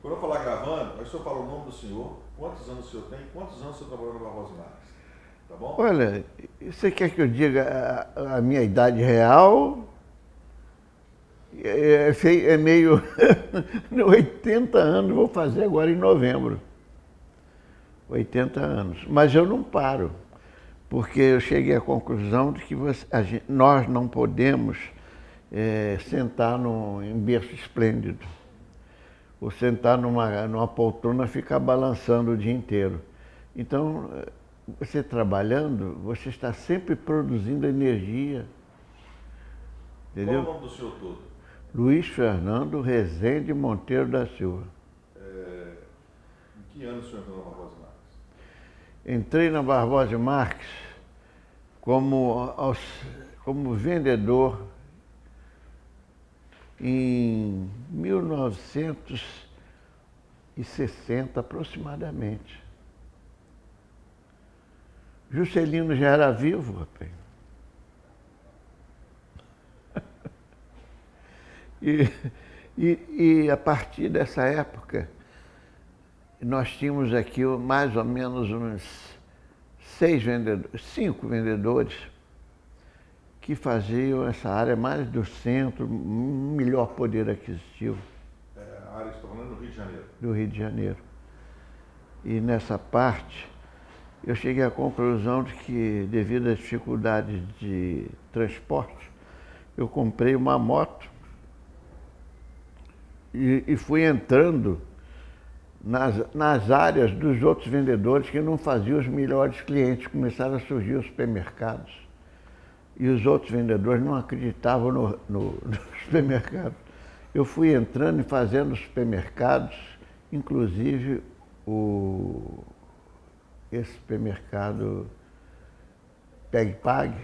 Quando eu falar gravando, aí o senhor fala o nome do senhor, quantos anos o senhor tem, quantos anos o senhor trabalhou no Barbosa Marques. Tá bom? Olha, você quer que eu diga a minha idade real? É meio 80 anos, vou fazer agora em novembro. 80 anos. Mas eu não paro, porque eu cheguei à conclusão de que nós não podemos sentar em berço esplêndido, ou sentar numa poltrona e ficar balançando o dia inteiro. Então, você trabalhando, você está sempre produzindo energia. Qual é o Entendeu? nome do senhor todo? Luiz Fernando Rezende Monteiro da Silva. Em que ano o senhor entrou no Barbosa Marques? Entrei na Barbosa Marques como vendedor em 1960 aproximadamente. Juscelino já era vivo, rapaz. E, e a partir dessa época, nós tínhamos aqui mais ou menos uns 5 vendedores que faziam essa área mais do centro, melhor poder aquisitivo. A área está falando do Rio de Janeiro. Do Rio de Janeiro. E nessa parte, eu cheguei à conclusão de que, devido às dificuldades de transporte, eu comprei uma moto e fui entrando nas áreas dos outros vendedores que não faziam os melhores clientes. Começaram a surgir os supermercados. E os outros vendedores não acreditavam no supermercado. Eu fui entrando e fazendo os supermercados, inclusive esse supermercado Peg Pag,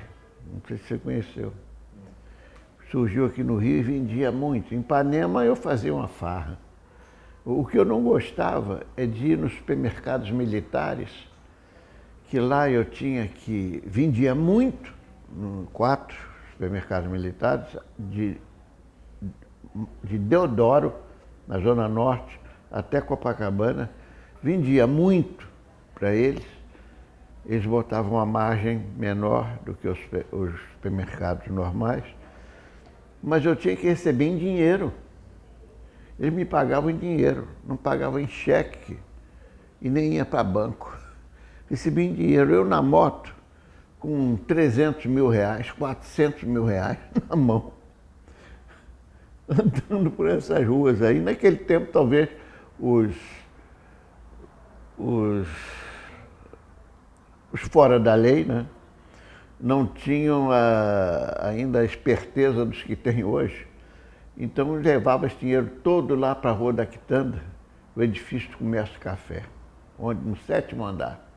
não sei se você conheceu. Surgiu aqui no Rio e vendia muito. Em Ipanema eu fazia uma farra. O que eu não gostava é de ir nos supermercados militares, que lá eu tinha que... vendia muito, 4 supermercados militares, de Deodoro, na Zona Norte, até Copacabana. Vendia muito para eles. Eles botavam uma margem menor do que os supermercados normais, mas eu tinha que receber em dinheiro. Eles me pagavam em dinheiro, não pagavam em cheque e nem ia para banco. Recebia em dinheiro. Eu na moto, com 300 mil reais, 400 mil reais na mão, andando por essas ruas aí. Naquele tempo, talvez, os fora da lei, né, não tinham ainda a esperteza dos que têm hoje. Então, eu levava esse dinheiro todo lá para a Rua da Quitanda, o edifício do Comércio Café, no 7º andar.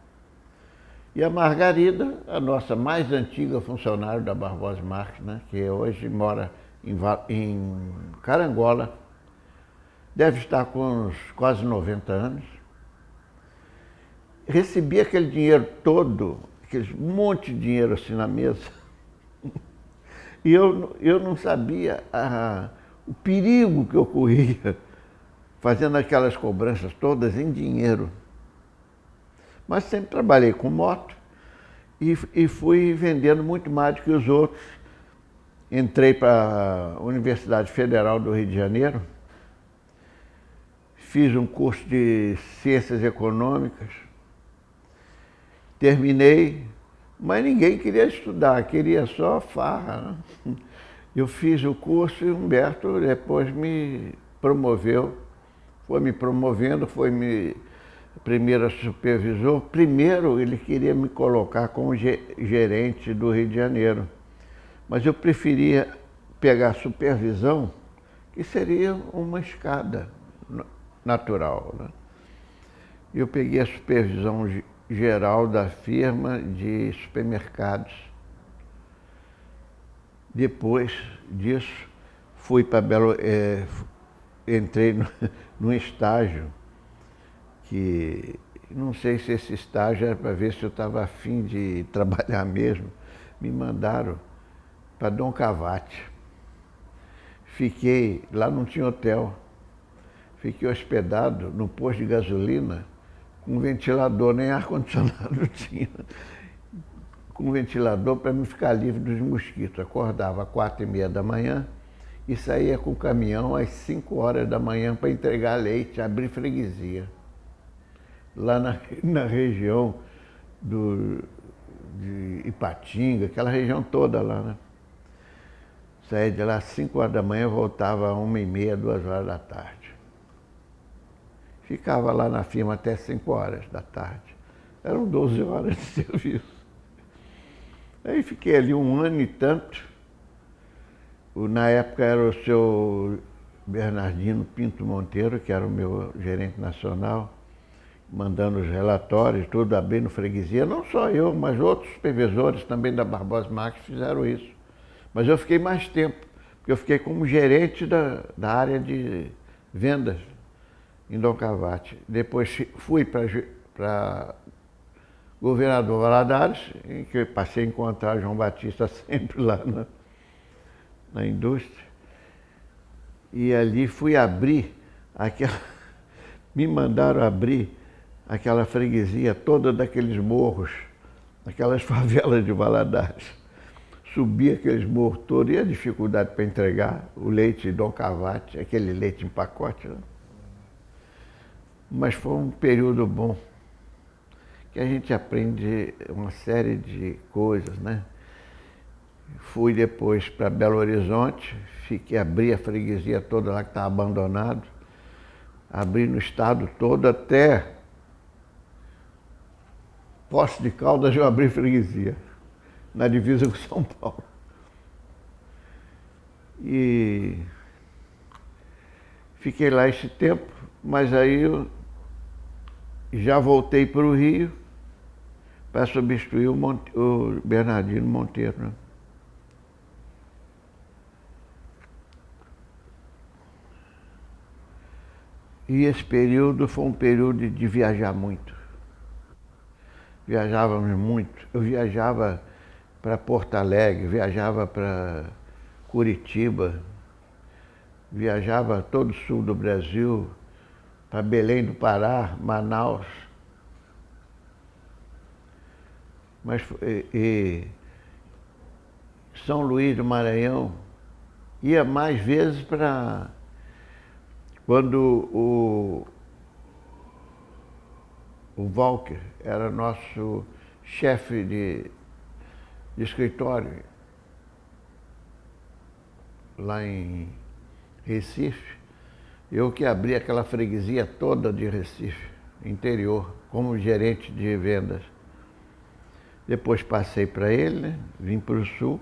E a Margarida, a nossa mais antiga funcionária da Barbosa Marques, né, que hoje mora em Carangola, deve estar com uns quase 90 anos. Recebia aquele dinheiro todo, aquele monte de dinheiro assim na mesa, e eu não sabia o perigo que eu corria fazendo aquelas cobranças todas em dinheiro. Mas sempre trabalhei com moto e fui vendendo muito mais do que os outros. Entrei para a Universidade Federal do Rio de Janeiro, fiz um curso de Ciências Econômicas, terminei, mas ninguém queria estudar, queria só farra, né? Eu fiz o curso e o Humberto depois me promoveu, foi me promovendo, primeiro supervisor. Primeiro ele queria me colocar como gerente do Rio de Janeiro, mas eu preferia pegar supervisão, que seria uma escada natural, né? Eu peguei a supervisão geral da firma de supermercados. Depois disso, fui para entrei num estágio que não sei se esse estágio era para ver se eu estava afim de trabalhar mesmo. Me mandaram para Dom Cavate. Fiquei, lá não tinha hotel, fiquei hospedado no posto de gasolina com ventilador, nem ar-condicionado tinha. Com ventilador para me ficar livre dos mosquitos. Acordava às 4h30 da manhã e saía com o caminhão às 5 horas da manhã para entregar leite, abrir freguesia. Lá na região de Ipatinga, aquela região toda lá, né? Saía de lá às 5 horas da manhã, voltava às 1h30, 2 horas da tarde. Ficava lá na firma até 5 horas da tarde. Eram 12 horas de serviço. Aí fiquei ali 1 ano e tanto. Na época era o seu Bernardino Pinto Monteiro, que era o meu gerente nacional, mandando os relatórios, tudo, abrindo freguesia. Não só eu, mas outros supervisores também da Barbosa Marques fizeram isso. Mas eu fiquei mais tempo, porque eu fiquei como gerente da área de vendas em Dom Cavate. Depois fui para Governador Valadares, em que eu passei a encontrar João Batista sempre lá na indústria. E ali fui abrir me mandaram abrir aquela freguesia toda daqueles morros, aquelas favelas de Valadares. Subia aqueles morros todos e a dificuldade para entregar o leite de Dom Cavate, aquele leite em pacote, né? Mas foi um período bom, que a gente aprende uma série de coisas, né? Fui depois para Belo Horizonte, abri a freguesia toda lá que estava abandonado, abri no estado todo até Poços de Caldas eu abri freguesia, na divisa com São Paulo. E fiquei lá esse tempo, mas aí eu já voltei para o Rio para substituir o Bernardino Monteiro, né? E esse período foi um período de viajar muito. Viajávamos muito. Eu viajava para Porto Alegre, viajava para Curitiba, viajava todo o sul do Brasil, para Belém do Pará, Manaus. Mas São Luís do Maranhão, ia mais vezes para quando o Walker era nosso chefe de escritório lá em Recife, eu que abri aquela freguesia toda de Recife, interior, como gerente de vendas. Depois passei para ele, né? Vim para o sul,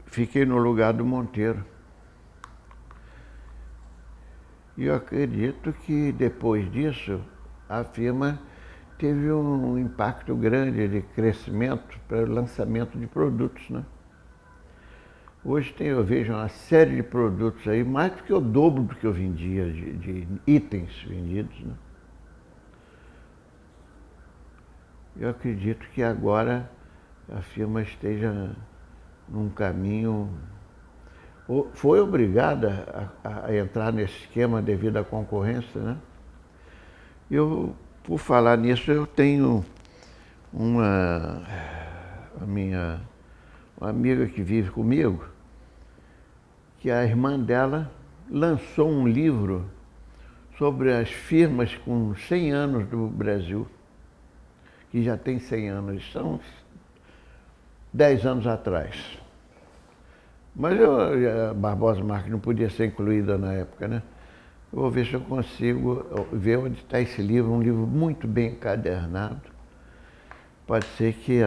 fiquei no lugar do Monteiro. E eu acredito que depois disso a firma teve um impacto grande de crescimento para o lançamento de produtos, né? Hoje eu vejo uma série de produtos aí, mais do que o dobro do que eu vendia, de itens vendidos, né? Eu acredito que agora a firma esteja num caminho... Foi obrigada a entrar nesse esquema devido à concorrência, né? Por falar nisso, eu tenho uma amiga que vive comigo, que a irmã dela lançou um livro sobre as firmas com 100 anos do Brasil, que já tem 100 anos, são 10 anos atrás. Mas a Barbosa Marques não podia ser incluída na época, né? Eu vou ver se eu consigo ver onde está esse livro, um livro muito bem encadernado. Pode ser que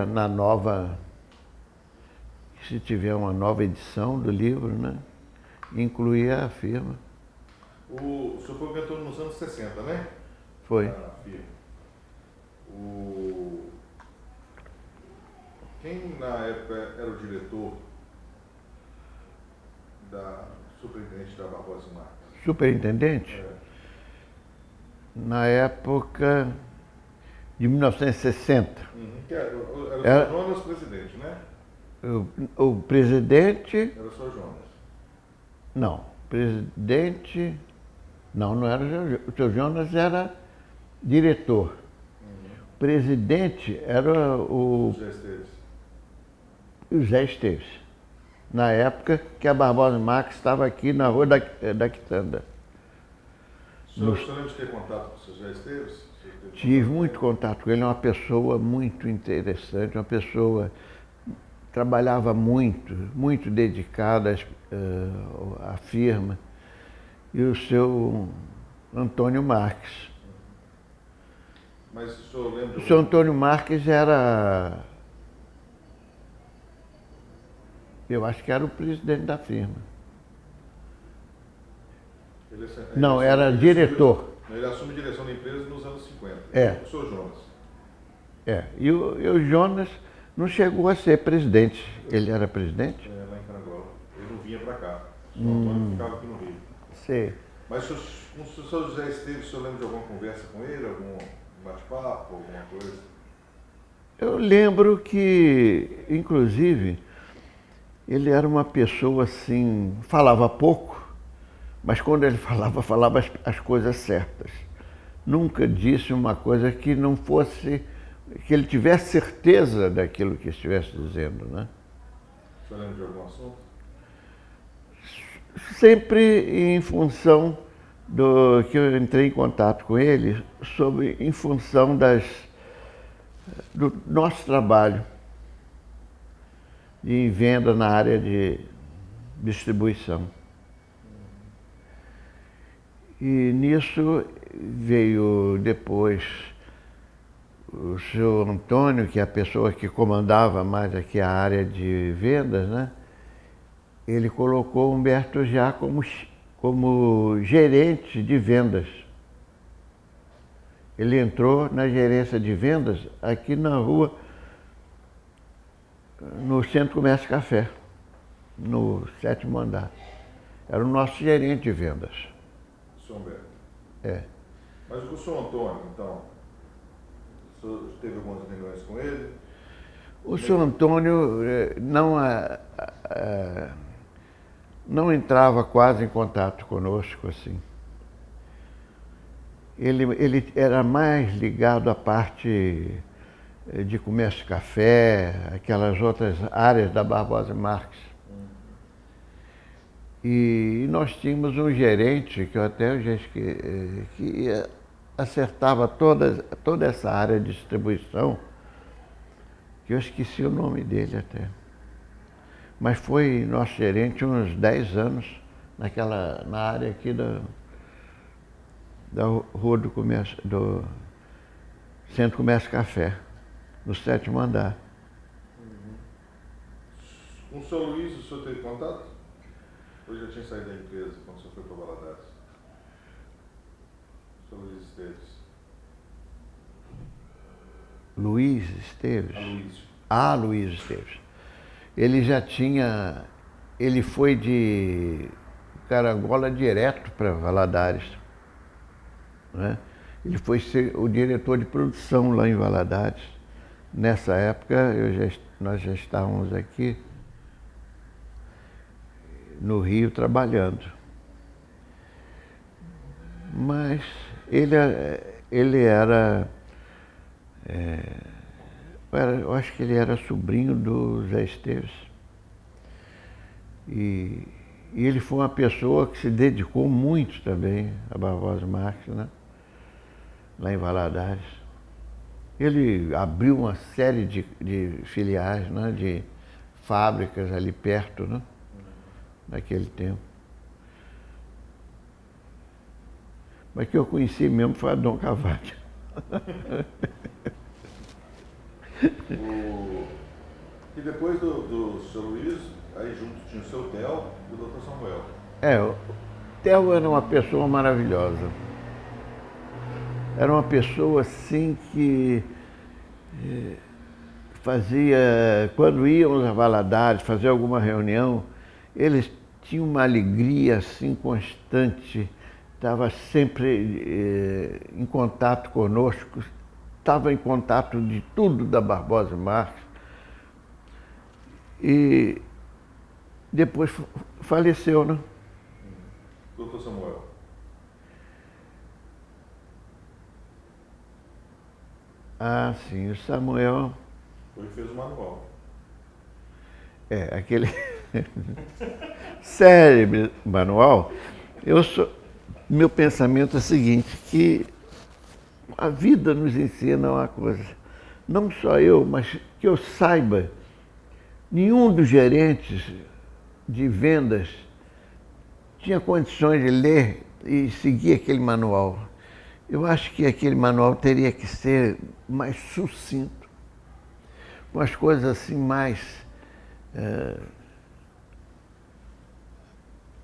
se tiver uma nova edição do livro, né, incluir a firma. O senhor foi cantor nos anos 60, né? Foi. Na firma. Quem na época era o diretor da superintendente da Barbosa Marques? Superintendente? É. Na época de 1960. Era o Sr. Jonas presidente, né? O presidente... Era o Sr. Jonas. Não, presidente... Não, não era o seu Jonas era diretor. O presidente era o José Esteves. José Esteves. Na época que a Barbosa Marques estava aqui na Rua da Quitanda. O senhor lembra de ter contato com o José Esteves? Tive muito contato com ele, é uma pessoa muito interessante, uma pessoa trabalhava muito, muito dedicada à firma. E o seu Antônio Marques. Mas o senhor lembra? O seu Antônio Marques era, eu acho que era o presidente da firma. Não, era diretor. Ele assume a direção da empresa nos anos 50. É. O senhor Jonas. E o Jonas não chegou a ser presidente. Ele era presidente? Lá em Carangola. Ele não vinha para cá. O senhor Antônio ficava aqui no Rio. Sim. Mas com o senhor José Esteves, o senhor lembra de alguma conversa com ele? Algum bate-papo, alguma coisa? Eu lembro que, inclusive, ele era uma pessoa assim, falava pouco, mas quando ele falava as coisas certas. Nunca disse uma coisa que não fosse, que ele tivesse certeza daquilo que estivesse dizendo, né? O senhor lembra de algum assunto? Sempre em função do que eu entrei em contato com ele, em função do nosso trabalho de venda na área de distribuição. E nisso veio depois o senhor Antônio, que é a pessoa que comandava mais aqui a área de vendas, né? Ele colocou o Humberto já como gerente de vendas. Ele entrou na gerência de vendas aqui na rua, no Centro Comércio Café, no 7º andar. Era o nosso gerente de vendas. O senhor Humberto. É. Mas o senhor Antônio, então, o senhor teve algumas reuniões com ele? O senhor Antônio não entrava quase em contato conosco, assim. Ele era mais ligado à parte de comércio de café, aquelas outras áreas da Barbosa Marques. E nós tínhamos um gerente, que eu até já esqueci, que acertava toda essa área de distribuição, que eu esqueci o nome dele até. Mas foi nosso gerente uns 10 anos na área aqui da Rua do Comércio, do Centro Comércio Café, no 7º andar. Com o senhor Luiz, o senhor teve contato? Ou já tinha saído da empresa quando o senhor foi para Valadares? O senhor Luiz Esteves. Luiz Esteves? Aloysio. Luiz Esteves. Ele foi de Carangola direto para Valadares, né? Ele foi ser o diretor de produção lá em Valadares. Nessa época nós já estávamos aqui no Rio trabalhando. Mas ele era, eu acho que ele era sobrinho do Zé Esteves. E ele foi uma pessoa que se dedicou muito também a Barbosa Marques, né? Lá em Valadares. Ele abriu uma série de filiais, né? De fábricas ali perto, né? Naquele tempo. Mas que eu conheci mesmo foi a Dom Carvalho. E depois do seu Luiz, aí junto tinha o seu Theo e o Dr. Samuel. O Theo era uma pessoa maravilhosa. Era uma pessoa assim que fazia, quando íamos a Valadares fazer alguma reunião, eles tinham uma alegria assim constante, estava sempre em contato conosco, estava em contato de tudo da Barbosa Marques. E depois faleceu, né? Doutor Samuel. Ah, sim, o Samuel. Foi que fez o manual. Aquele cérebro manual. Meu pensamento é o seguinte, que a vida nos ensina uma coisa. Não só eu, mas que eu saiba, nenhum dos gerentes de vendas tinha condições de ler e seguir aquele manual. Eu acho que aquele manual teria que ser mais sucinto, com as coisas assim mais...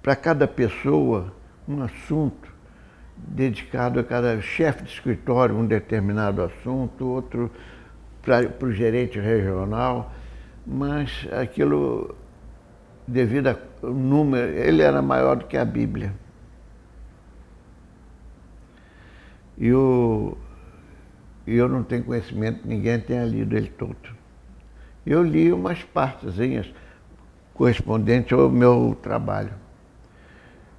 para cada pessoa, um assunto dedicado a cada chefe de escritório, um determinado assunto, outro para o gerente regional, mas aquilo, devido ao número, ele era maior do que a Bíblia. E eu não tenho conhecimento, ninguém tenha lido ele todo. Eu li umas partezinhas correspondentes ao meu trabalho.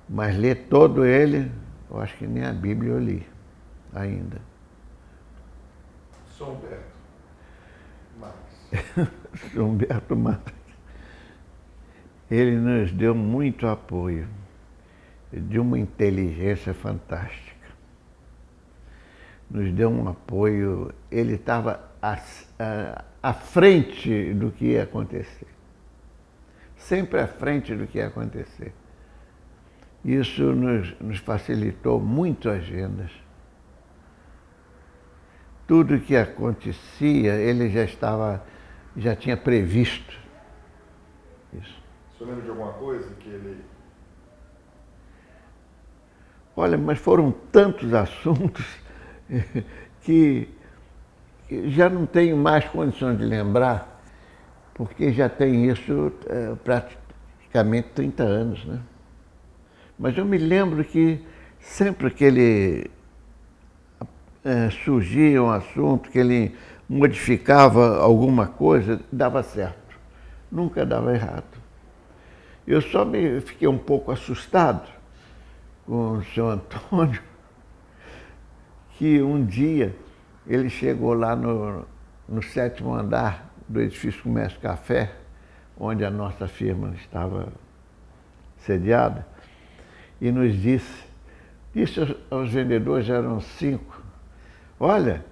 Mas ler todo ele, eu acho que nem a Bíblia eu li ainda. São Humberto Marques. São Humberto Marques. Ele nos deu muito apoio, de uma inteligência fantástica. Nos deu um apoio, ele estava à frente do que ia acontecer. Sempre à frente do que ia acontecer. Isso nos facilitou muito as vendas. Tudo que acontecia, ele já tinha previsto isso. O senhor lembra de alguma coisa que ele... Olha, mas foram tantos assuntos que já não tenho mais condições de lembrar, porque já tem isso praticamente 30 anos, né? Mas eu me lembro que sempre que ele surgia um assunto, que ele modificava alguma coisa, dava certo. Nunca dava errado. Eu só fiquei um pouco assustado com o senhor Antônio, que um dia ele chegou lá no 7º andar do edifício Comércio Café, onde a nossa firma estava sediada, e nos disse aos vendedores, eram 5, olha,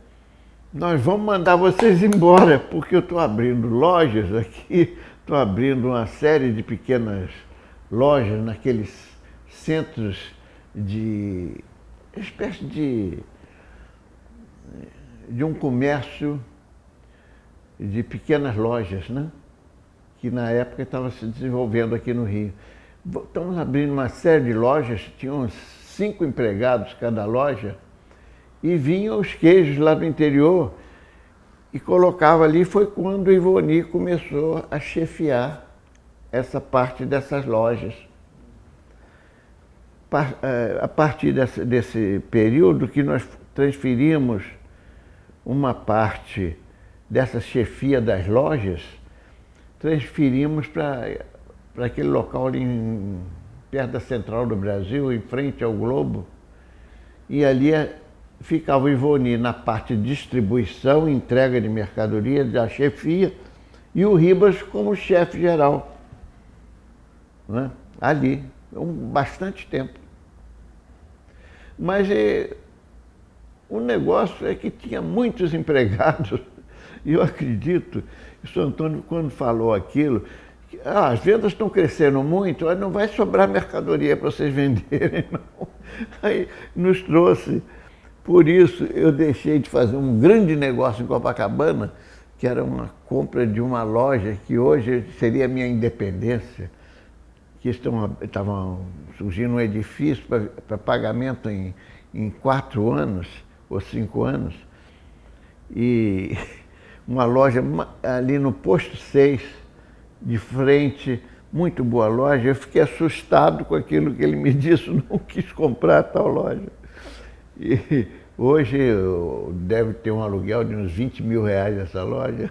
nós vamos mandar vocês embora, porque eu estou abrindo lojas aqui, estou abrindo uma série de pequenas lojas naqueles centros de espécie de um comércio de pequenas lojas, né? Que na época estava se desenvolvendo aqui no Rio. Estamos abrindo uma série de lojas, tinham uns 5 empregados cada loja, e vinham os queijos lá do interior e colocava ali. Foi quando o Ivoni começou a chefiar essa parte dessas lojas. A partir desse período que nós transferimos uma parte dessa chefia das lojas, transferimos para aquele local ali perto da Central do Brasil, em frente ao Globo, e ali ficava o Ivoni na parte de distribuição, entrega de mercadoria, da chefia, e o Ribas como chefe geral, né? Ali, bastante tempo. Mas o negócio é que tinha muitos empregados, e eu acredito, o senhor Antônio, quando falou aquilo, que as vendas estão crescendo muito, não vai sobrar mercadoria para vocês venderem, não. Aí nos trouxe. Por isso eu deixei de fazer um grande negócio em Copacabana, que era uma compra de uma loja que hoje seria a minha independência, que estavam surgindo um edifício para pagamento em 4 anos ou 5 anos, e uma loja ali no posto 6, de frente, muito boa loja. Eu fiquei assustado com aquilo que ele me disse, não quis comprar tal loja. E hoje deve ter um aluguel de uns 20 mil reais essa loja.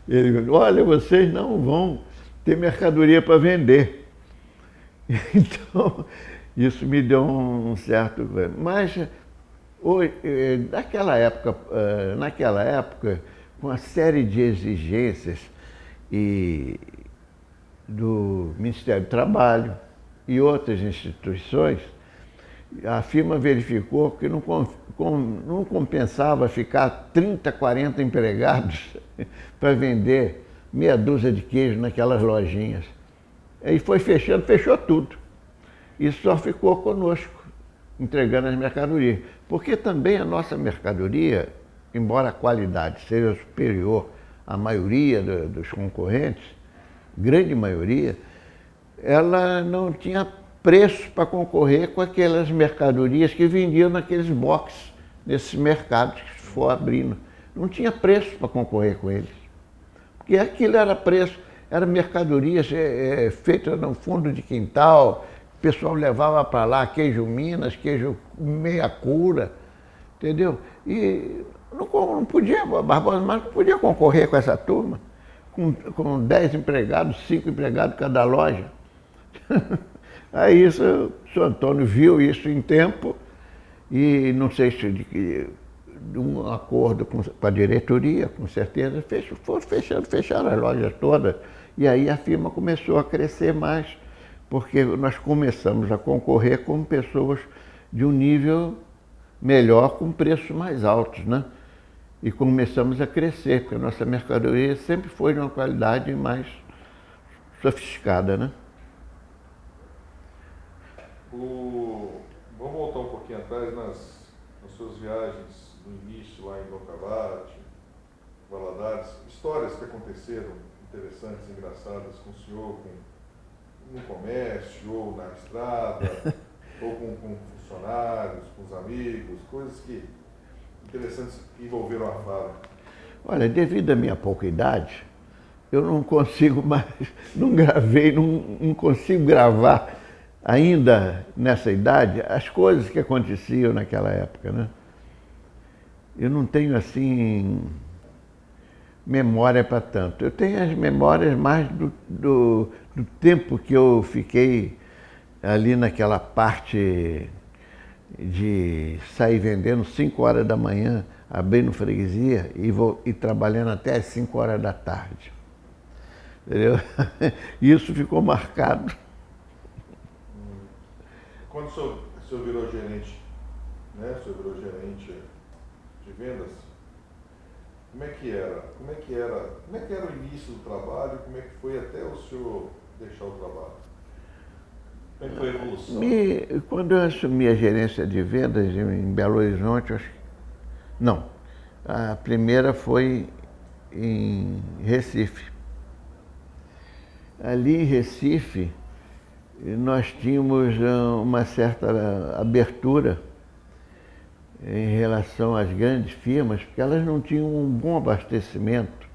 Ele falou, olha, vocês não vão ter mercadoria para vender. Então, isso me deu um certo... Mas naquela época, com a série de exigências e do Ministério do Trabalho e outras instituições, a firma verificou que não compensava ficar 30, 40 empregados para vender meia dúzia de queijo naquelas lojinhas. Aí foi fechando, fechou tudo. E só ficou conosco, entregando as mercadorias. Porque também a nossa mercadoria, embora a qualidade seja superior à maioria dos concorrentes, grande maioria, ela não tinha preço para concorrer com aquelas mercadorias que vendiam naqueles boxes, nesses mercados que se for abrindo. Não tinha preço para concorrer com eles. Porque aquilo era preço, era mercadorias feita no fundo de quintal, o pessoal levava para lá queijo Minas, queijo meia cura, entendeu? E não podia, Barbosa Marques não podia concorrer com essa turma, com 10 empregados, 5 empregados cada loja. Aí isso, o senhor Antônio viu isso em tempo e não sei se de um acordo com a diretoria, com certeza, fecharam as lojas todas. E aí a firma começou a crescer mais, porque nós começamos a concorrer com pessoas de um nível melhor, com preços mais altos, né? E começamos a crescer, porque a nossa mercadoria sempre foi de uma qualidade mais sofisticada, né? Vamos voltar um pouquinho atrás nas suas viagens no início lá em Bocavate, Valadares, histórias que aconteceram interessantes, engraçadas com o senhor, no comércio, ou na estrada, ou com funcionários, com os amigos, coisas interessantes que envolveram a fábrica. Olha, devido à minha pouca idade, eu não consigo mais, não gravei, não consigo gravar ainda nessa idade as coisas que aconteciam naquela época, né? Eu não tenho, assim, memória para tanto. Eu tenho as memórias mais do tempo que eu fiquei ali naquela parte de sair vendendo 5 horas da manhã, abrindo freguesia e trabalhando até as 5 horas da tarde. Entendeu? Isso ficou marcado. Quando o senhor virou gerente, né? O senhor virou gerente de vendas, como é que era? Como é que era o início do trabalho? Como é que foi até o senhor deixar o trabalho? Como é que foi a evolução? Quando eu assumi a gerência de vendas em Belo Horizonte, não, a primeira foi em Recife. Ali em Recife, nós tínhamos uma certa abertura em relação às grandes firmas, porque elas não tinham um bom abastecimento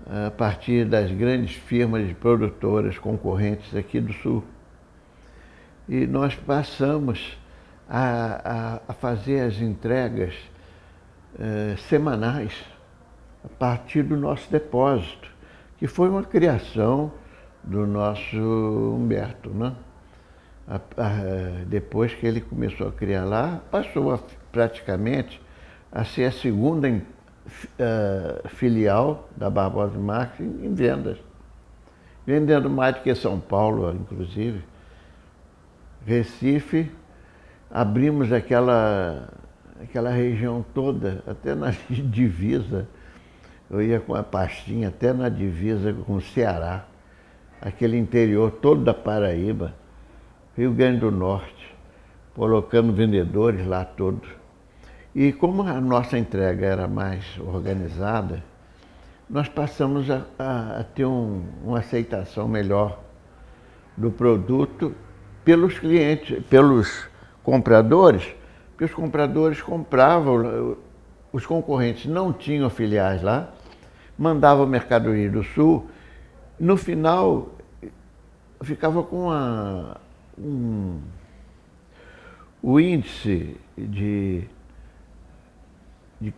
a partir das grandes firmas de produtoras concorrentes aqui do Sul. E nós passamos a fazer as entregas semanais a partir do nosso depósito, que foi uma criação do nosso Humberto, né? Depois que ele começou a criar lá, passou praticamente a ser a segunda filial da Barbosa Marques em vendas. Vendendo mais do que São Paulo, inclusive. Recife, abrimos aquela região toda, até na divisa. Eu ia com a pastinha até na divisa com o Ceará, aquele interior todo da Paraíba, Rio Grande do Norte, colocando vendedores lá todos. E como a nossa entrega era mais organizada, nós passamos a ter uma aceitação melhor do produto pelos clientes, pelos compradores, porque os compradores compravam, os concorrentes não tinham filiais lá, mandavam mercadoria do Sul, no final ficava com o índice de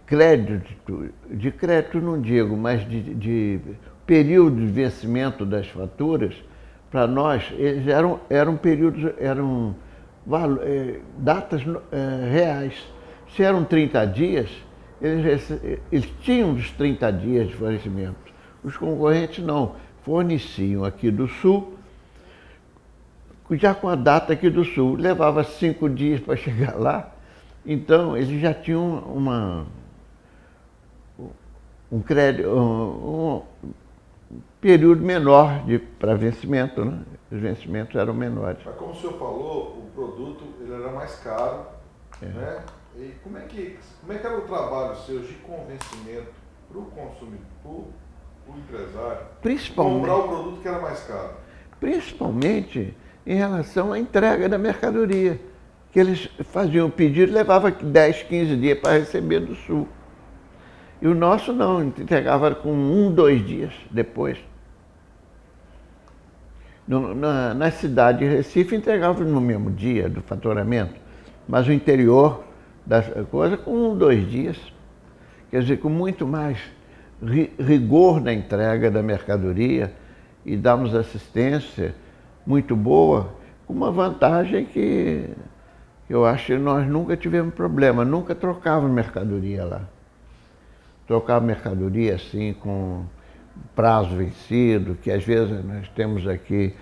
crédito não digo, mas de período de vencimento das faturas, para nós, eles eram períodos, datas reais. Se eram 30 dias, eles tinham os 30 dias de fornecimento. Os concorrentes não, forneciam aqui do Sul, já com a data aqui do Sul. Levava 5 dias para chegar lá, então eles já tinham um crédito, um período menor para vencimento, né? Os vencimentos eram menores. Mas como o senhor falou, o produto ele era mais caro, né? E como é que era o trabalho seu de convencimento para o consumidor, para o empresário, comprar o produto que era mais caro? Principalmente em relação à entrega da mercadoria, que eles faziam o pedido e levava 10, 15 dias para receber do Sul. E o nosso não, entregava com 1, 2 dias depois. Na cidade de Recife entregava no mesmo dia do faturamento, mas o interior das coisas com 1, 2 dias. Quer dizer, com muito mais rigor na entrega da mercadoria e damos assistência muito boa, com uma vantagem que eu acho que nós nunca tivemos problema, nunca trocávamos mercadoria lá. Trocava mercadoria assim com prazo vencido, que às vezes nós temos aqui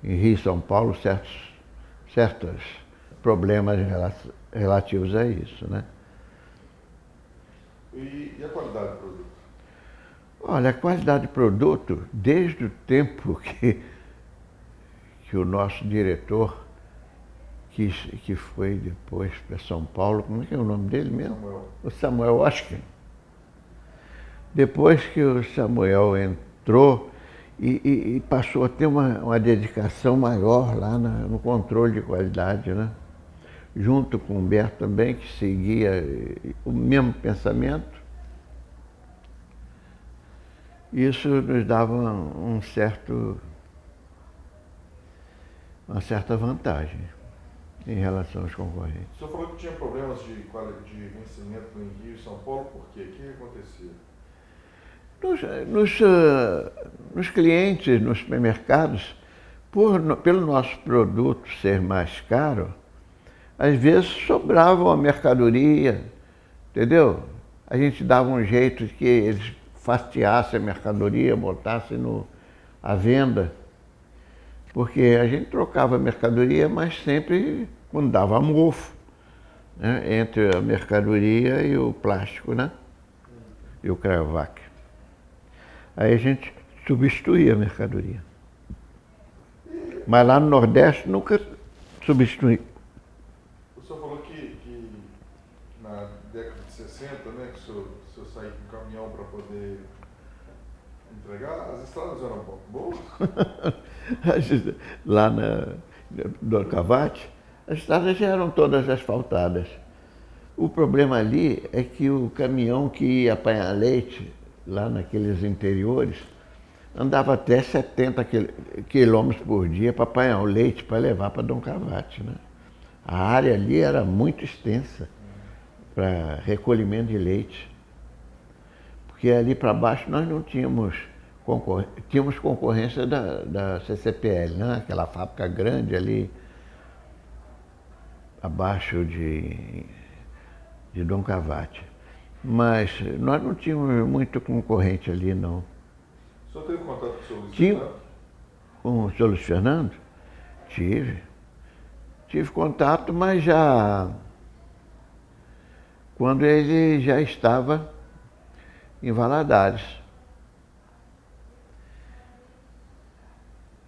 em Rio e São Paulo certos problemas relativos a isso, né? E a qualidade do produto? Olha, a qualidade do produto, desde o tempo que o nosso diretor, que foi depois para São Paulo, como é que é o nome dele mesmo? Samuel. O Samuel Oscar. Depois que o Samuel entrou e passou a ter uma dedicação maior lá no controle de qualidade, né? Junto com o Humberto também, que seguia o mesmo pensamento. Isso nos dava uma certa vantagem em relação aos concorrentes. O senhor falou que tinha problemas de vencimento em Rio e São Paulo, por quê? O que acontecia? Nos clientes, nos supermercados, pelo nosso produto ser mais caro, às vezes sobrava a mercadoria, entendeu? A gente dava um jeito de que eles fatiassem a mercadoria, botassem à venda, porque a gente trocava a mercadoria, mas sempre quando dava mofo, né? Entre a mercadoria e o plástico, né? E o Cryovac. Aí a gente substituía a mercadoria. Mas lá no Nordeste nunca substituí. O senhor falou que na década de 60, né, que o senhor saía com um caminhão para poder entregar, as estradas eram boas? Lá no Cavate, as estradas já eram todas asfaltadas. O problema ali é que o caminhão que ia apanhar leite, lá naqueles interiores, andava até 70 quilômetros por dia para apanhar o leite para levar para Dom Cavate, né? A área ali era muito extensa para recolhimento de leite. Porque ali para baixo nós não tínhamos concorrência da CCPL, né? Aquela fábrica grande ali abaixo de Dom Cavate. Mas nós não tínhamos muito concorrente ali, não. O senhor teve contato com o senhor Luiz Fernando? Com o senhor Luiz Fernando? Tive contato, mas já quando ele já estava em Valadares.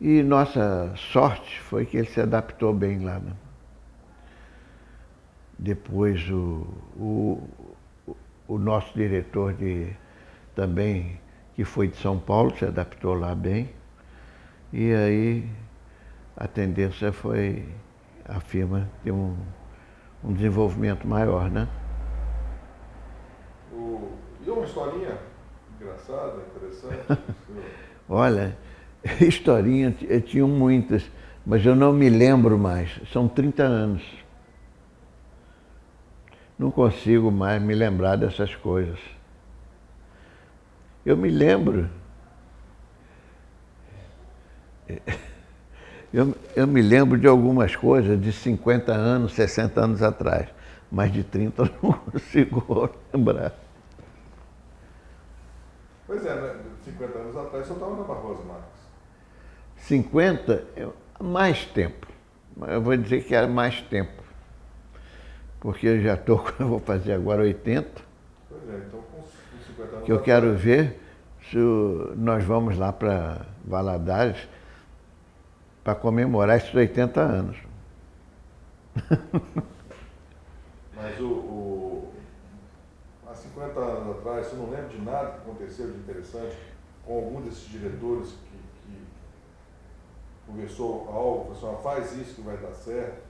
E nossa sorte foi que ele se adaptou bem lá, né? Depois o nosso diretor também, que foi de São Paulo, se adaptou lá bem. E aí a tendência foi a firma ter um desenvolvimento maior, né? E uma historinha engraçada, interessante? Olha, historinha, tinham muitas, mas eu não me lembro mais. São 30 anos. Não consigo mais me lembrar dessas coisas. Eu me lembro. Eu me lembro de algumas coisas de 50 anos, 60 anos atrás. mais de 30 eu não consigo lembrar. Pois é, né? 50 anos atrás eu estava na Barbosa Marques. 50, mais tempo. Eu vou dizer que era mais tempo. Porque eu já estou, eu vou fazer agora 80. Pois é, então com 50 anos Que eu atrás, quero ver se nós vamos lá para Valadares para comemorar esses 80 anos. Mas há 50 anos atrás, você não lembra de nada que aconteceu de interessante com algum desses diretores que conversou algo, falou assim, faz isso que vai dar certo,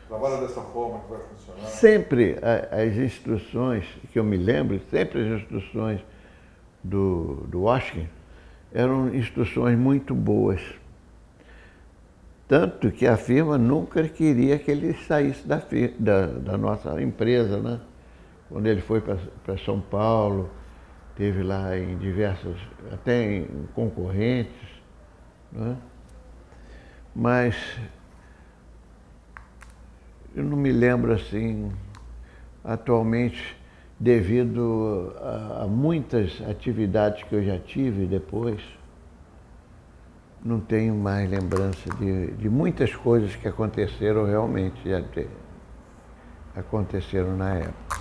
trabalha dessa forma que vai funcionar? Sempre as instruções, que eu me lembro, sempre as instruções do Washington eram instruções muito boas. Tanto que a firma nunca queria que ele saísse da nossa empresa, né? Quando ele foi para São Paulo, teve lá em diversas, até em concorrentes, né? Mas eu não me lembro assim, atualmente, devido a muitas atividades que eu já tive depois, não tenho mais lembrança de muitas coisas que aconteceram realmente, aconteceram na época.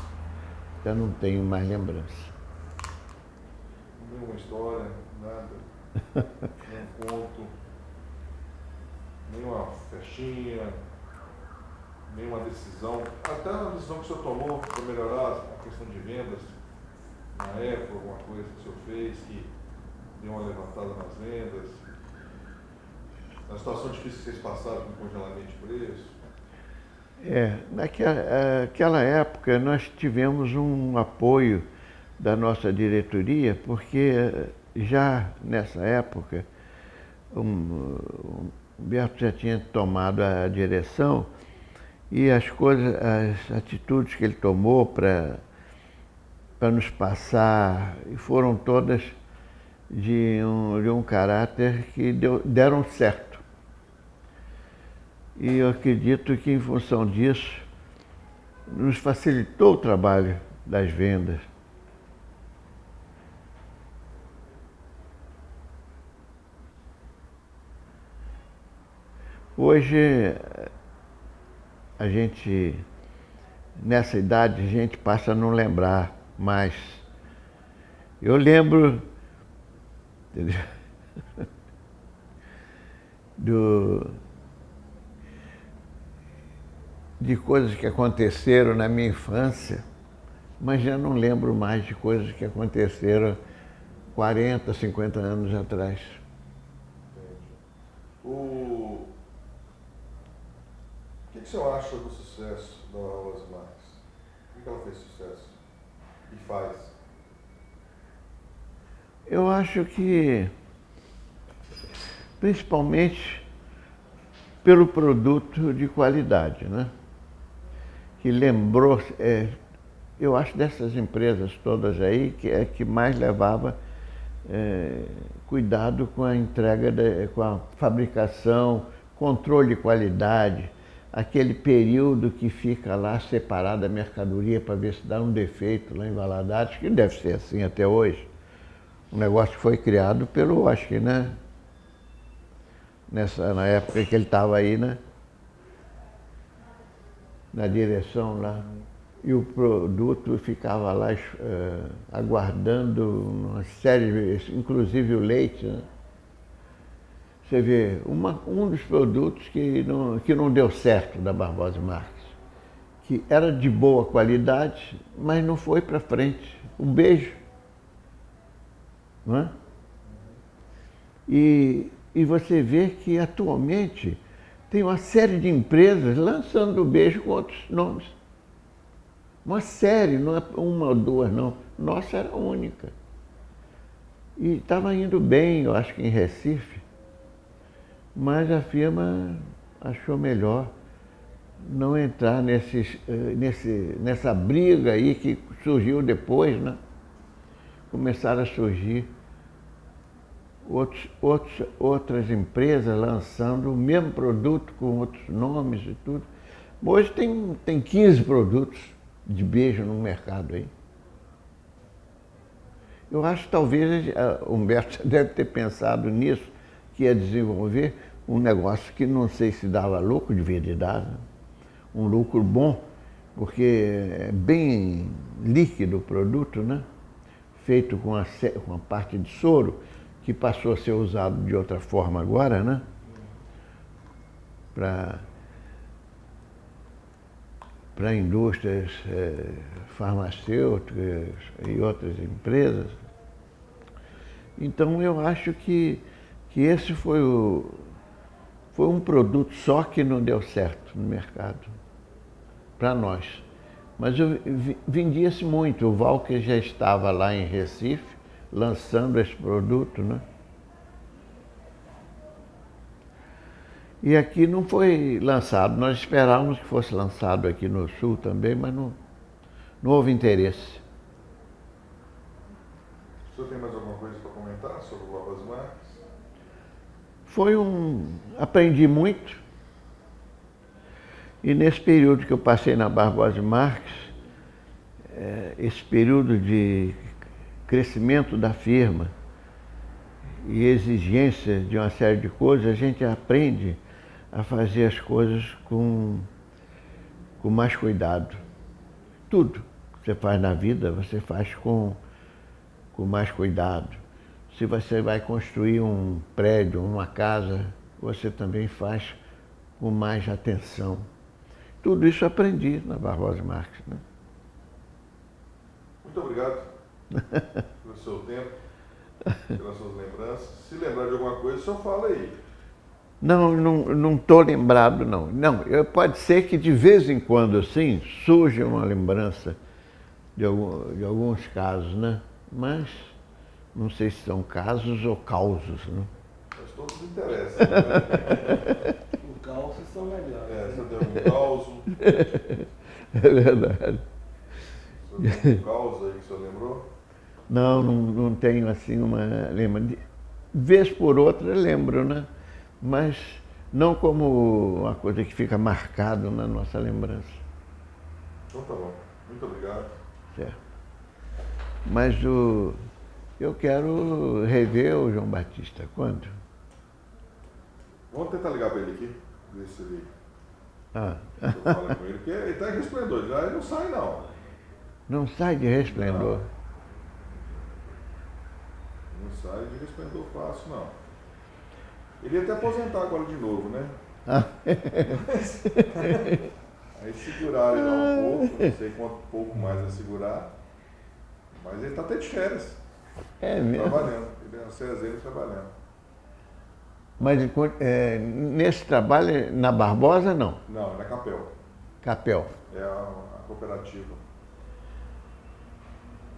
Já não tenho mais lembrança. Nenhuma história, nada, nenhum conto, nenhuma festinha, nenhuma decisão, até uma decisão que o senhor tomou para melhorar a questão de vendas, na época, alguma coisa que o senhor fez que deu uma levantada nas vendas, na situação difícil que vocês passaram com o congelamento de preço? Naquela época nós tivemos um apoio da nossa diretoria, porque já nessa época o Humberto já tinha tomado a direção e as atitudes que ele tomou para nos passar foram todas de um caráter que deram certo. E eu acredito que, em função disso, nos facilitou o trabalho das vendas. Hoje, a gente, nessa idade, a gente passa a não lembrar mais. Eu lembro de coisas que aconteceram na minha infância, mas já não lembro mais de coisas que aconteceram 40, 50 anos atrás. O que o senhor acha do sucesso da Barbosa Marques? Por que ela fez sucesso? E faz? Eu acho que, principalmente, pelo produto de qualidade, né? Que lembrou, eu acho dessas empresas todas aí, que é que mais levava cuidado com a entrega, com a fabricação, controle de qualidade, aquele período que fica lá separado a mercadoria para ver se dá um defeito lá em Valadares, que deve ser assim até hoje. Um negócio que foi criado pelo Washington, né? Na época que ele estava aí, né? Na direção lá. E o produto ficava lá aguardando uma série, inclusive o leite, né? Você vê, um dos produtos que não deu certo da Barbosa Marques, que era de boa qualidade, mas não foi para frente. O beijo. Não é? E você vê que atualmente tem uma série de empresas lançando o beijo com outros nomes. Uma série, não é uma ou duas, não. Nossa era única. E estava indo bem, eu acho que em Recife, mas a firma achou melhor não entrar nessa briga aí que surgiu depois, né? Começaram a surgir outras empresas lançando o mesmo produto com outros nomes e tudo. Hoje tem 15 produtos de beijo no mercado aí. Eu acho que talvez o Humberto deve ter pensado nisso, que ia desenvolver um negócio que não sei se dava lucro, devia de dar, né? Um lucro bom, porque é bem líquido o produto, né? Feito com a parte de soro, que passou a ser usado de outra forma agora, né? Para indústrias farmacêuticas e outras empresas. Então eu acho que esse foi um produto só que não deu certo no mercado, para nós. Mas vendia-se muito. O Walker já estava lá em Recife, lançando esse produto, né? E aqui não foi lançado. Nós esperávamos que fosse lançado aqui no Sul também, mas não houve interesse. O senhor tem mais alguma coisa para comentar sobre o Barbas Marques? Aprendi muito. E nesse período que eu passei na Barbosa Marques, esse período de crescimento da firma e exigência de uma série de coisas, a gente aprende a fazer as coisas com mais cuidado. Tudo que você faz na vida, você faz com mais cuidado. Se você vai construir um prédio, uma casa, você também faz com mais atenção. Tudo isso eu aprendi na Barbosa Marques, né? Muito obrigado pelo seu tempo, pelas suas lembranças. Se lembrar de alguma coisa, o senhor fala aí. Não estou lembrado, não. Pode ser que de vez em quando, assim, surja uma lembrança de alguns casos, né? Mas não sei se são casos ou causos, né? Mas todos interessam, né? Os causos são melhores. Você deu um caos. É verdade. O senhor tem um caos aí que o senhor lembrou? Não tenho assim uma lembrança. Vez por outra lembro, né? Mas não como uma coisa que fica marcado na nossa lembrança. Então tá bom. Muito obrigado. Certo. Mas eu quero rever o João Batista. Quando? Vamos tentar ligar para ele aqui, ver se ele... Eu falo com ele, porque ele está em Resplendor, ele não sai não. Não sai de Resplendor? Não sai de Resplendor fácil, não. Ele ia até aposentar agora de novo, né? Aí seguraram ele lá um pouco, não sei quanto pouco mais vai segurar, mas ele está até de férias. É mesmo? Trabalhando, ele é um CSN trabalhando. Mas nesse trabalho, na Barbosa, não? Não, é na Capel. Capel. É a cooperativa.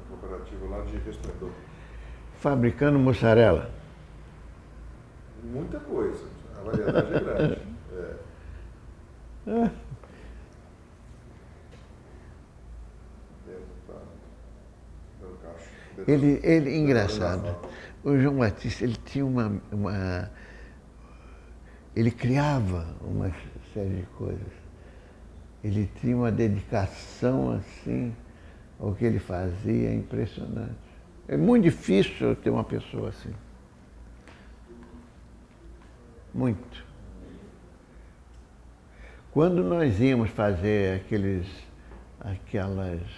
A cooperativa lá de Resplendor. Fabricando mussarela? Muita coisa. A variedade é grande. Ele engraçado. O João Batista, ele tinha ele criava uma série de coisas. Ele tinha uma dedicação assim ao que ele fazia, impressionante. É muito difícil ter uma pessoa assim. Muito. Quando nós íamos fazer aquelas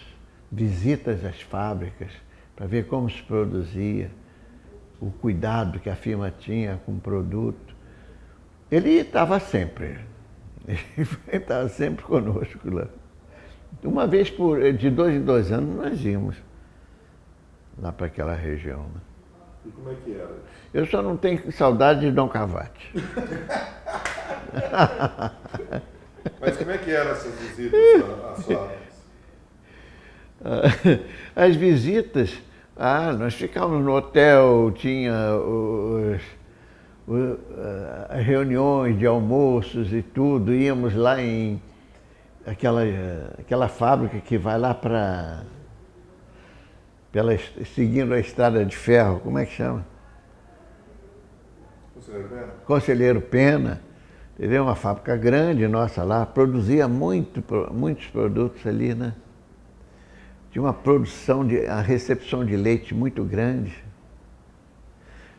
visitas às fábricas para ver como se produzia, o cuidado que a firma tinha com o produto, ele estava sempre. Ele estava sempre conosco lá. Uma vez de 2 em 2 anos nós íamos lá para aquela região. Né? E como é que era? Eu só não tenho saudade de Dom Cavate. Mas como é que eram essas visitas às fábricas? As visitas, nós ficávamos no hotel, tinha as reuniões de almoços e tudo, íamos lá em aquela fábrica que vai lá seguindo a estrada de ferro, como é que chama? Conselheiro Pena? Conselheiro Pena, entendeu? Uma fábrica grande nossa lá, produzia muitos produtos ali, né? tinha uma produção, a recepção de leite muito grande.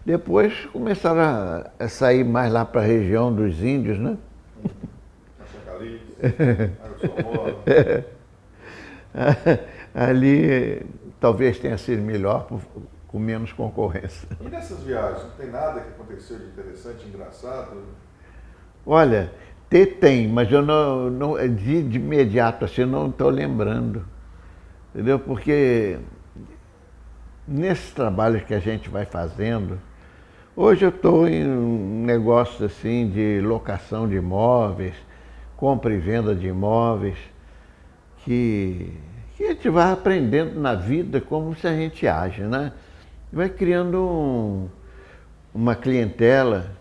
Depois começaram a sair mais lá para a região dos índios, né? Ali talvez tenha sido melhor com menos concorrência. E nessas viagens, não tem nada que aconteceu de interessante, engraçado? Olha, tem, mas eu não de imediato assim, eu não estou lembrando. Entendeu? Porque nesses trabalhos que a gente vai fazendo, hoje eu estou em um negócio assim de locação de imóveis, compra e venda de imóveis, que a gente vai aprendendo na vida como se a gente age, né? Vai criando uma clientela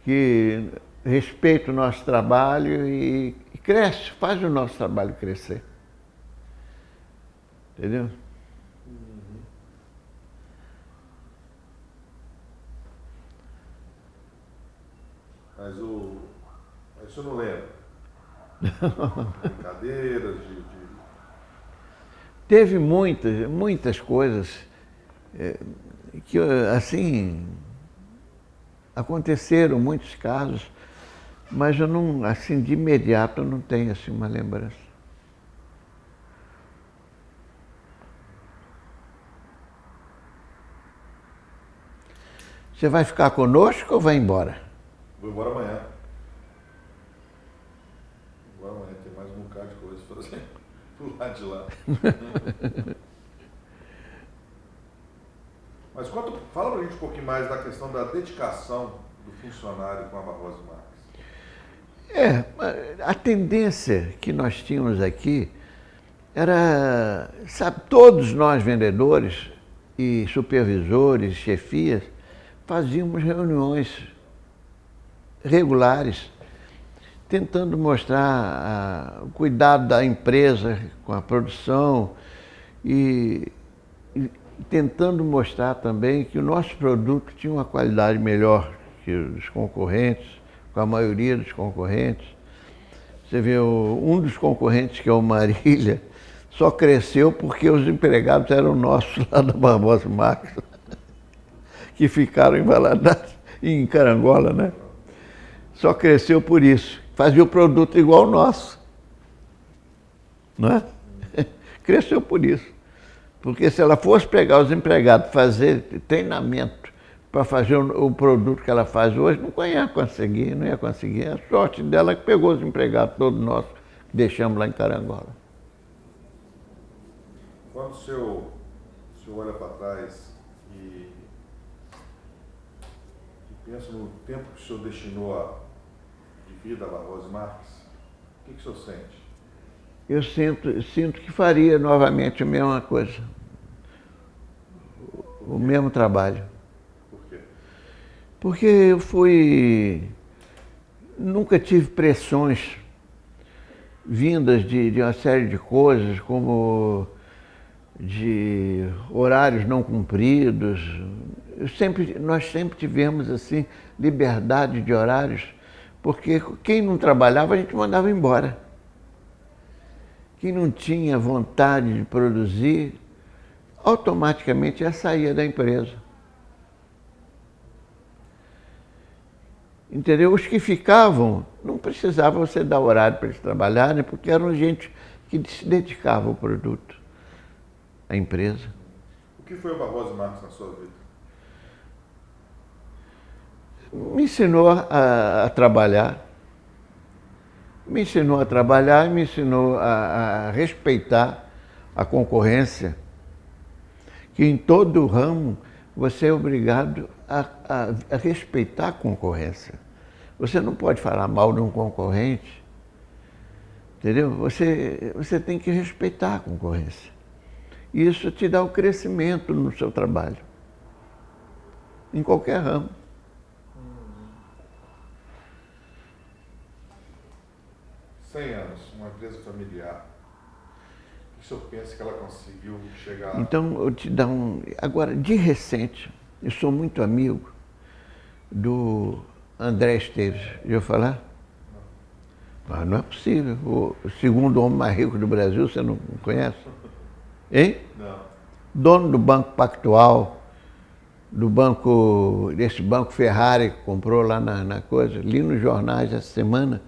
que respeita o nosso trabalho e cresce, faz o nosso trabalho crescer. Entendeu? Mas isso eu não lembro. Brincadeiras Teve muitas coisas que, assim, aconteceram muitos casos, mas eu não, assim, de imediato eu não tenho assim uma lembrança. Você vai ficar conosco ou vai embora? Vou embora amanhã. Vou embora amanhã, tem mais um bocado de coisa para fazer pro lado de lá. Mas fala pra gente um pouquinho mais da questão da dedicação do funcionário com a Barbosa Marques. A tendência que nós tínhamos aqui era, sabe, todos nós vendedores e supervisores, chefias, fazíamos reuniões regulares, tentando mostrar o cuidado da empresa com a produção e tentando mostrar também que o nosso produto tinha uma qualidade melhor que os concorrentes, com a maioria dos concorrentes. Você vê, um dos concorrentes, que é o Marília, só cresceu porque os empregados eram nossos lá da Barbosa Marques, que ficaram em Valadares, em Carangola, né? Só cresceu por isso. Fazia o produto igual ao nosso. Não é? Cresceu por isso. Porque se ela fosse pegar os empregados, fazer treinamento para fazer o produto que ela faz hoje, não ia conseguir. A sorte dela é que pegou os empregados todos nossos, que deixamos lá em Carangola. Quando o senhor olha para trás e pensa no tempo que o senhor destinou de vida a Barbosa Marques, o que o senhor sente? Eu sinto que faria novamente a mesma coisa. O mesmo trabalho. Por quê? Porque eu nunca tive pressões vindas de uma série de coisas, como de horários não cumpridos. Nós sempre tivemos assim, liberdade de horários, porque quem não trabalhava a gente mandava embora. Quem não tinha vontade de produzir, automaticamente já saía da empresa. Entendeu? Os que ficavam, não precisava você dar horário para eles trabalharem, porque eram gente que se dedicava ao produto, à empresa. O que foi o Barbosa Marques na sua vida? Me ensinou a trabalhar. Me ensinou a trabalhar e me ensinou a respeitar a concorrência, que em todo o ramo você é obrigado a respeitar a concorrência. Você não pode falar mal de um concorrente, entendeu? Você tem que respeitar a concorrência. Isso te dá o crescimento no seu trabalho, em qualquer ramo. 100 anos, uma empresa familiar. O que o senhor pensa que ela conseguiu chegar? Então, eu te dar Agora, de recente, eu sou muito amigo do André Esteves. Já ouviu falar? Não. Mas não é possível. O segundo homem mais rico do Brasil, você não conhece? Hein? Não. Dono do Banco Pactual, desse banco Ferrari que comprou lá na coisa. Li nos jornais essa semana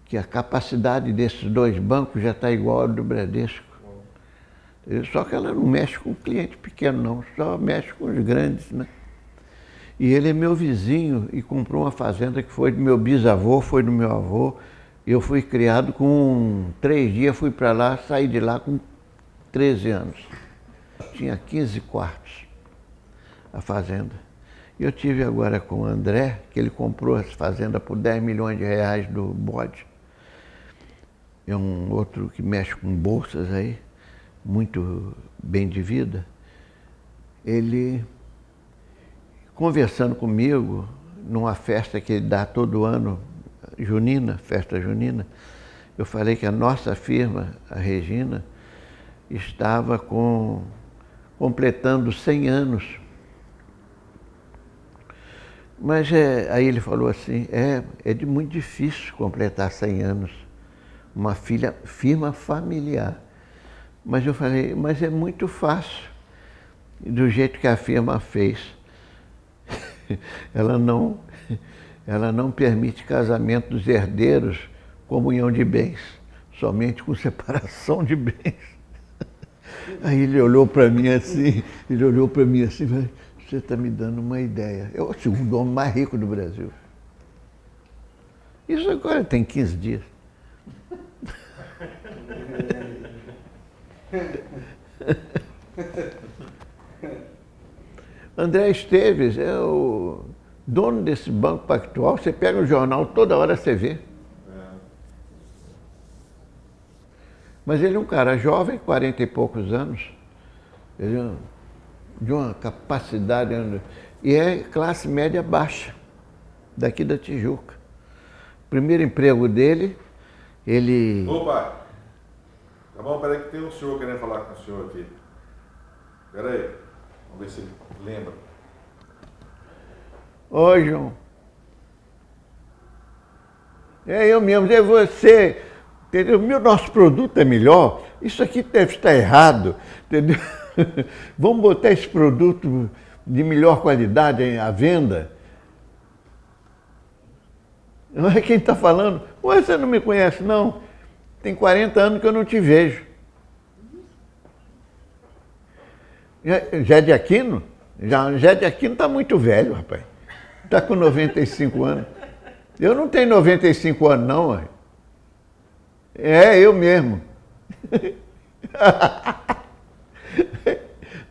que a capacidade desses dois bancos já está igual ao do Bradesco. Só que ela não mexe com cliente pequeno, não, só mexe com os grandes, né? E ele é meu vizinho e comprou uma fazenda que foi do meu bisavô, foi do meu avô. Eu fui criado com 3 dias, fui para lá, saí de lá com 13 anos. Tinha 15 quartos a fazenda. E eu tive agora com o André, que ele comprou essa fazenda por 10 milhões de reais do bode. É um outro que mexe com bolsas aí, muito bem de vida. Ele, conversando comigo, numa festa que ele dá todo ano, junina, festa junina, eu falei que a nossa firma, a Regina, estava completando 100 anos. Mas aí ele falou assim, é muito difícil completar 100 anos, uma firma familiar. Mas eu falei, mas é muito fácil, do jeito que a firma fez. Ela não permite casamento dos herdeiros, comunhão de bens, somente com separação de bens. Aí ele olhou para mim assim, e falou, você está me dando uma ideia. Eu sou o segundo homem mais rico do Brasil. Isso agora tem 15 dias. André Esteves é o dono desse Banco Pactual. Você pega o jornal, toda hora você vê. Mas ele é um cara jovem, 40 e poucos anos. Ele é de uma capacidade... E é classe média baixa, daqui da Tijuca. Primeiro emprego dele, ele... Opa! Tá bom, peraí que tem um senhor querendo falar com o senhor aqui. Peraí, vamos ver se ele lembra. Ô, João. É eu mesmo, é você. Entendeu? Nosso produto é melhor. Isso aqui deve estar errado. Entendeu? Vamos botar esse produto de melhor qualidade à venda. Não é quem está falando. Ué, você não me conhece, não? Tem 40 anos que eu não te vejo. Zé de Aquino? Zé de Aquino está muito velho, rapaz. Está com 95 anos. Eu não tenho 95 anos, não, ué. É, eu mesmo.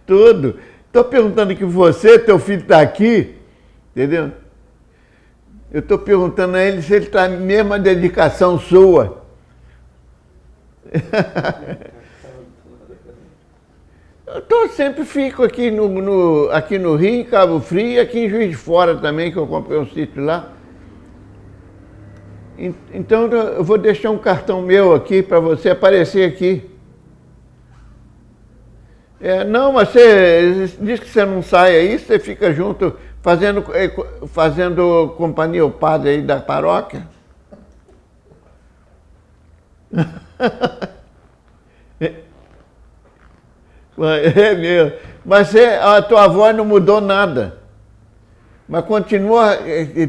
Tudo. Estou perguntando que você, teu filho está aqui, entendeu? Eu estou perguntando a ele se ele está na mesma dedicação sua. Sempre fico aqui aqui no Rio, em Cabo Frio, e aqui em Juiz de Fora também, que eu comprei um sítio lá. Então eu vou deixar um cartão meu aqui para você aparecer aqui. Não, mas você diz que você não sai aí, você fica junto fazendo companhia ao padre aí da paróquia. É mesmo. Mas a tua voz não mudou nada. Mas continua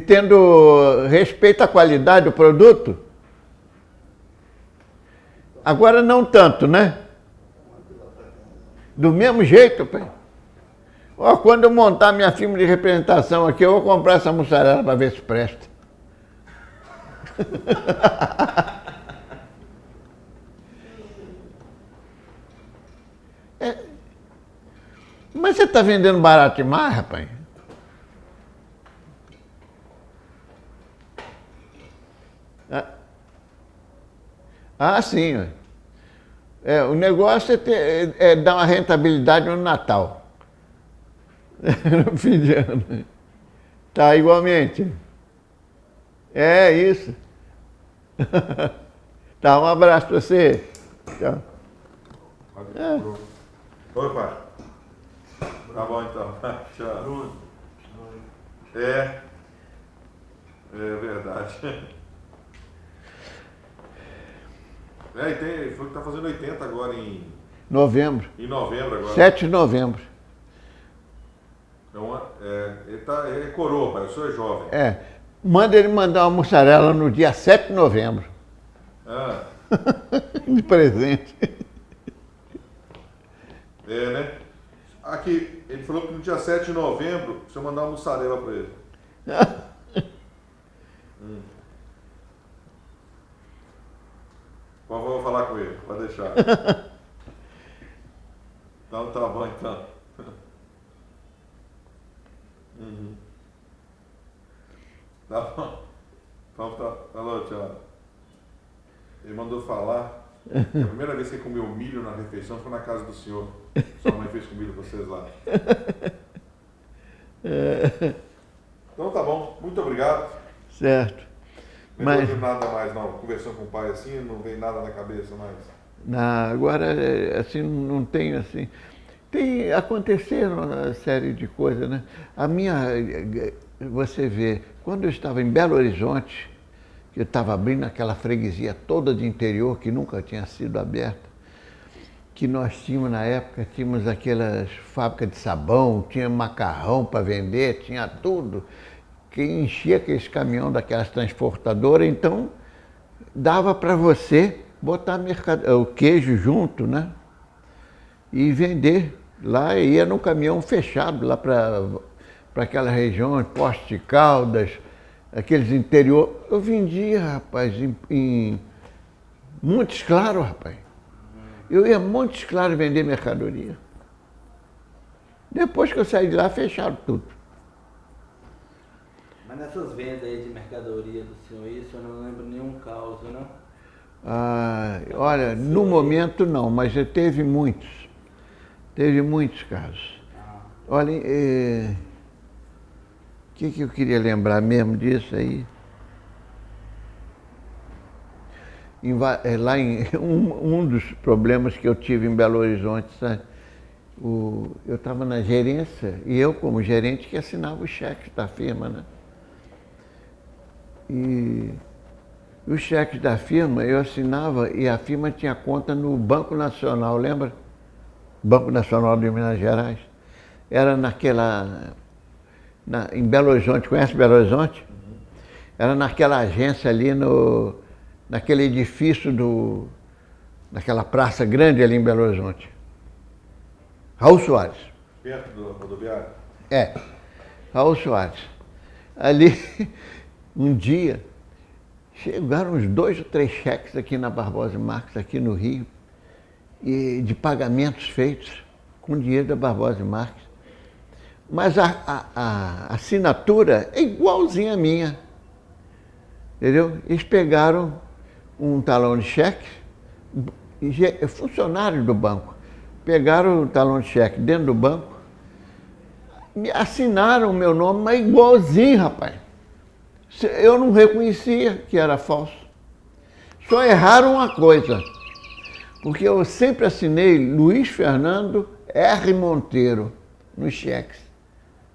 tendo respeito à qualidade do produto? Agora não tanto, né? Do mesmo jeito, pai. Ó, quando eu montar minha firma de representação aqui, eu vou comprar essa mussarela para ver se presta. Mas você está vendendo barato demais, rapaz? Sim. O negócio é dar uma rentabilidade no Natal. No fim de ano. Tá, igualmente. É isso. Tá, um abraço para você. Tchau. Opa. Tá bom então. Tchau. É verdade. Foi que tá fazendo 80 agora em Novembro. Em novembro agora. 7 de novembro. Então, ele é coroa, pai. O senhor é jovem. É. Manda ele mandar uma mussarela no dia 7 de novembro. Ah. De presente. É, né? Aqui, ele falou que no dia 7 de novembro, o senhor mandar uma mussarela para ele. Vou falar com ele, pode deixar. Então tá bom, então. Tá bom. Então tá. Falou, tchau. Ele mandou falar que a primeira vez que ele comeu milho na refeição foi na casa do senhor. Sua mãe fez comida pra vocês lá. Então tá bom, muito obrigado. Certo. Não Mas tem nada mais não, conversando com o pai assim, não vem nada na cabeça mais. agora, assim, não tenho assim. Aconteceram uma série de coisas, né? Você vê, quando eu estava em Belo Horizonte, que eu estava abrindo aquela freguesia toda de interior que nunca tinha sido aberta, que nós tínhamos na época, tínhamos aquelas fábricas de sabão, tinha macarrão para vender, tinha tudo, que enchia aqueles caminhões daquelas transportadoras, então dava para você botar o queijo junto, né? E vender. Lá ia no caminhão fechado, lá para aquela região, Poços de Caldas, aqueles interior. Eu vendia, rapaz, em Montes Claros, rapaz. Eu ia a Montes Claros vender mercadoria. Depois que eu saí de lá, fecharam tudo. Mas nessas vendas aí de mercadoria do senhor, isso eu não lembro nenhum caso, não? Olha, no momento não, mas já teve muitos. Teve muitos casos. Olha, o que eu queria lembrar mesmo disso aí? Um dos problemas que eu tive em Belo Horizonte, sabe? Eu estava na gerência e eu, como gerente, que assinava os cheques da firma, né? E os cheques da firma eu assinava e a firma tinha conta no Banco Nacional, lembra? Banco Nacional de Minas Gerais. Era em Belo Horizonte, conhece Belo Horizonte? Era naquela agência ali, naquele edifício naquela praça grande ali em Belo Horizonte. Raul Soares. Perto do rodoviário? É, Raul Soares. Ali, um dia, chegaram uns 2 ou 3 cheques aqui na Barbosa Marques, aqui no Rio, e de pagamentos feitos com dinheiro da Barbosa Marques. Mas a assinatura é igualzinha à minha. Entendeu? Eles pegaram um talão de cheque, funcionários do banco, pegaram o talão de cheque dentro do banco, me assinaram o meu nome, mas igualzinho, rapaz. Eu não reconhecia que era falso. Só erraram uma coisa, porque eu sempre assinei Luiz Fernando R. Monteiro nos cheques.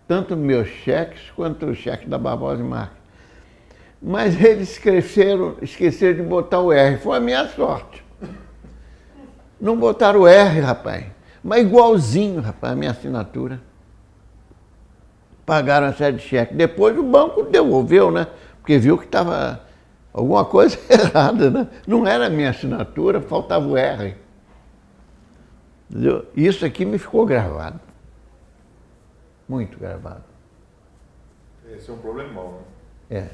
Tanto meus cheques quanto os cheques da Barbosa Marques. Mas eles esqueceram de botar o R. Foi a minha sorte. Não botaram o R, rapaz. Mas igualzinho, rapaz, a minha assinatura. Pagaram a série de cheques. Depois o banco devolveu, né? Porque viu que estava alguma coisa errada, né? Não era a minha assinatura, faltava o R. Entendeu? Isso aqui me ficou gravado. Muito gravado. Esse é um problemão, né? É.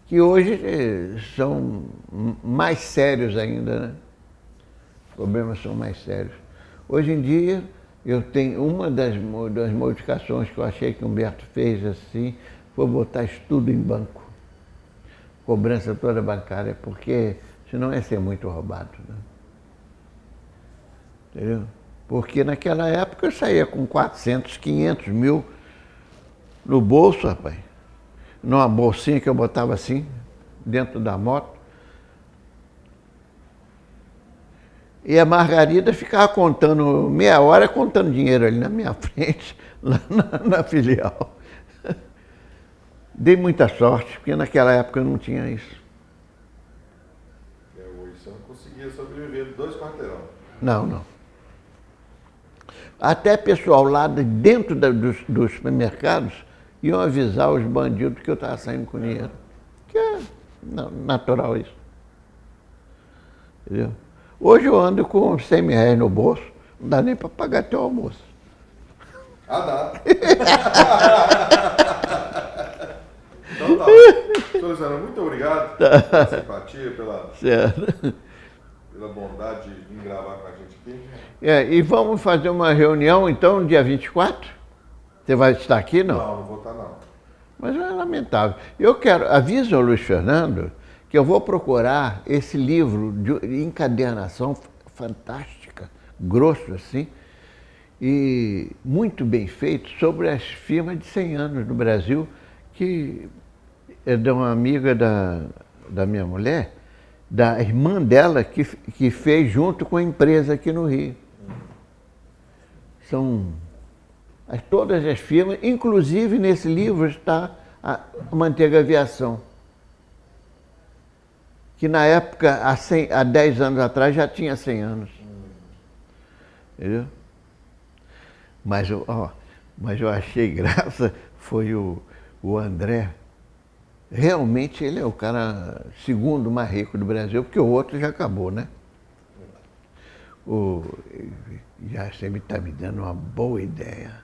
Que hoje são mais sérios ainda, né? Os problemas são mais sérios. Hoje em dia, eu tenho uma das modificações que eu achei que o Humberto fez assim, foi botar isso tudo em banco. Cobrança toda bancária, porque senão ia ser muito roubado, né? Entendeu? Porque naquela época eu saía com 400, 500 mil no bolso, rapaz. Numa bolsinha que eu botava assim, dentro da moto. E a Margarida ficava contando, meia hora contando dinheiro ali na minha frente, lá na filial. Dei muita sorte, porque naquela época eu não tinha isso. Hoje você não conseguia sobreviver de 2 quarteirão. Não, não. Até pessoal lá de dentro dos supermercados iam avisar os bandidos que eu estava saindo com dinheiro. Que é natural isso. Entendeu? Hoje eu ando com 100 reais no bolso, não dá nem para pagar teu almoço. Ah, dá. Então tá. Senhor Luciano, muito obrigado pela simpatia, pela bondade de vir gravar com a gente aqui. E vamos fazer uma reunião, então, no dia 24? Você vai estar aqui, não? Não, não vou estar, não. Mas é lamentável. Eu quero, avisa ao Luiz Fernando que eu vou procurar esse livro de encadernação fantástica, grosso assim, e muito bem feito, sobre as firmas de 100 anos no Brasil, que é de uma amiga da minha mulher, da irmã dela, que fez junto com a empresa aqui no Rio. São todas as firmas, inclusive nesse livro está a Manteiga Aviação, que na época, há 10 anos atrás, já tinha 100 anos. Entendeu? Mas eu achei graça, foi o André. Realmente ele é o cara segundo mais rico do Brasil, porque o outro já acabou, né? Já você está me dando uma boa ideia.